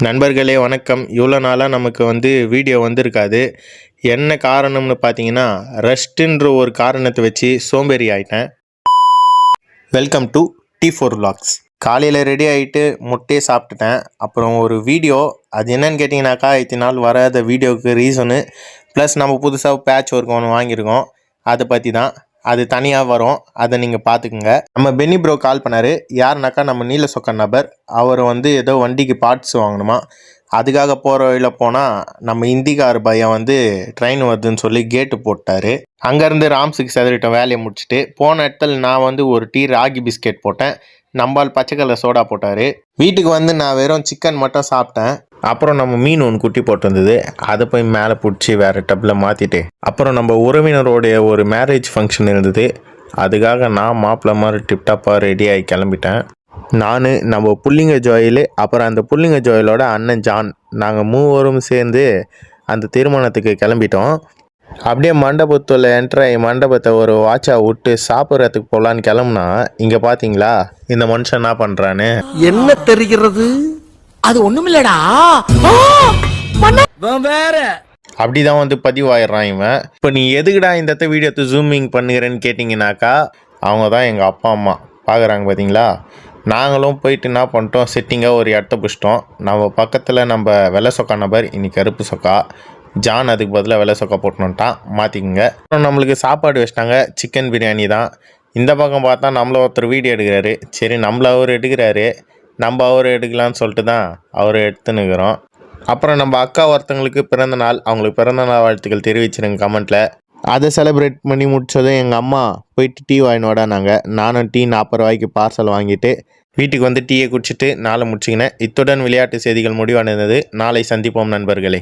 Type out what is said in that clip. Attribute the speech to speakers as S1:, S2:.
S1: நண்பர்களே வணக்கம். இவ்வளோ நாளாக நமக்கு வீடியோ வந்திருக்காது. என்ன காரணம்னு பார்த்தீங்கன்னா, ரெஸ்ட்டுன்ற ஒரு காரணத்தை வச்சு சோம்பேறி ஆயிட்டேன். Welcome to T4 Vlogs. காலையில் ரெடி ஆகிட்டு முட்டையை சாப்பிட்டுட்டேன். அப்புறம் ஒரு வீடியோ, அது என்னன்னு கேட்டிங்கனாக்கா, இத்தனை நாள் வராத வீடியோவுக்கு ரீசனு ப்ளஸ் நம்ம புதுசாக பேட்ச் ஒர்க் ஒன்று வாங்கியிருக்கோம். அதை பற்றி தான். அது தனியாக வரும், அதை நீங்கள் பார்த்துக்குங்க. நம்ம பென்னி ப்ரோ கால் பண்ணார். யாருனாக்கா நம்ம நீல சொக்க நபர். அவர் ஏதோ வண்டிக்கு பார்ட்ஸ் வாங்கணுமா, அதுக்காக போகிற வழியில் போனால் நம்ம இந்திக்கார பையன் ட்ரெயின் வருதுன்னு சொல்லி கேட்டு போட்டார். அங்கேருந்து ராம்ஸுக்கு செதறிட்டோம். வேலையை முடிச்சுட்டு போன இடத்துல நான் ஒரு டீ ராகி பிஸ்கெட் போட்டேன். நம்பால் பச்சை கலர் சோடா போட்டார். வீட்டுக்கு நான் வெறும் சிக்கன் மட்டும் சாப்பிட்டேன். அப்புறம் நம்ம மீன் ஒன்று குட்டி போட்டிருந்தது, அதை போய் மேலே பிடிச்சி வேறு டப்பில் மாற்றிட்டு, அப்புறம் நம்ம உறவினரோடைய ஒரு மேரேஜ் ஃபங்க்ஷன் இருந்தது. அதுக்காக நான் மாப்பிள்ளை மாதிரி டிப்டாப்பாக ரெடியாகி கிளம்பிட்டேன். நான், நம்ம புள்ளிங்க ஜோயில், அப்புறம் அந்த புள்ளிங்க ஜோயிலோட அண்ணன் ஜான், நாங்கள் மூவரும் சேர்ந்து அந்த திருமணத்துக்கு கிளம்பிட்டோம். அப்படியே மண்டபத்தில் என்ட்ராகி மண்டபத்தை ஒரு வாட்சா விட்டு சாப்பிட்றதுக்கு போகலான்னு கிளம்புனா, இங்கே பார்த்தீங்களா இந்த மனுஷன் என்ன பண்ணுறான்னு?
S2: என்ன தெரிகிறது? அது ஒண்ணுமில்லடா. வேற
S1: அப்படிதான் பதிவாயிடுறான் இவன். இப்போ நீ எதுக்குடா இந்த வீடியோத்தை ஜூமிங் பண்ணுகிறேன்னு கேட்டிங்கனாக்கா, அவங்க தான் எங்கள் அப்பா அம்மா பார்க்குறாங்க பார்த்தீங்களா. நாங்களும் போயிட்டு என்ன பண்ணிட்டோம், செட்டிங்காக ஒரு இடத்த பிடிச்சிட்டோம். நம்ம பக்கத்தில் நம்ம வெள்ளை சொக்கா நபர், இன்னைக்கு கருப்பு சொக்கா. ஜான் அதுக்கு பதிலாக வெள்ளை சொக்கா போட்டுனுட்டான், மாற்றிக்குங்க. அப்புறம் நம்மளுக்கு சாப்பாடு வச்சிட்டாங்க, சிக்கன் பிரியாணி தான். இந்த பக்கம் பார்த்தா நம்மள ஒருத்தர் வீடியோ எடுக்கிறாரு. சரி, நம்மள அவர் எடுக்கிறாரு, நம்ம அவர் எடுக்கலான்னு சொல்லிட்டு தான் அவர் எடுத்துன்னுக்கிறோம். அப்புறம் நம்ம அக்கா ஒருத்தங்களுக்கு பிறந்த நாள், அவங்களுக்கு பிறந்த நாள் வாழ்த்துக்கள் தெரிவிச்சிருங்க கமெண்ட்டில். அதை செலிப்ரேட் பண்ணி முடித்ததும் எங்கள் அம்மா போயிட்டு டீ வாங்கினோடானாங்க. நானும் டீ 40 ரூபாய்க்கு பார்சல் வாங்கிட்டு வீட்டுக்கு டீயை குடிச்சிட்டு நாளை முடிச்சிக்கினேன். இத்துடன் விளையாட்டு செய்திகள் முடிவடைந்தது. நாளை சந்திப்போம் நண்பர்களே.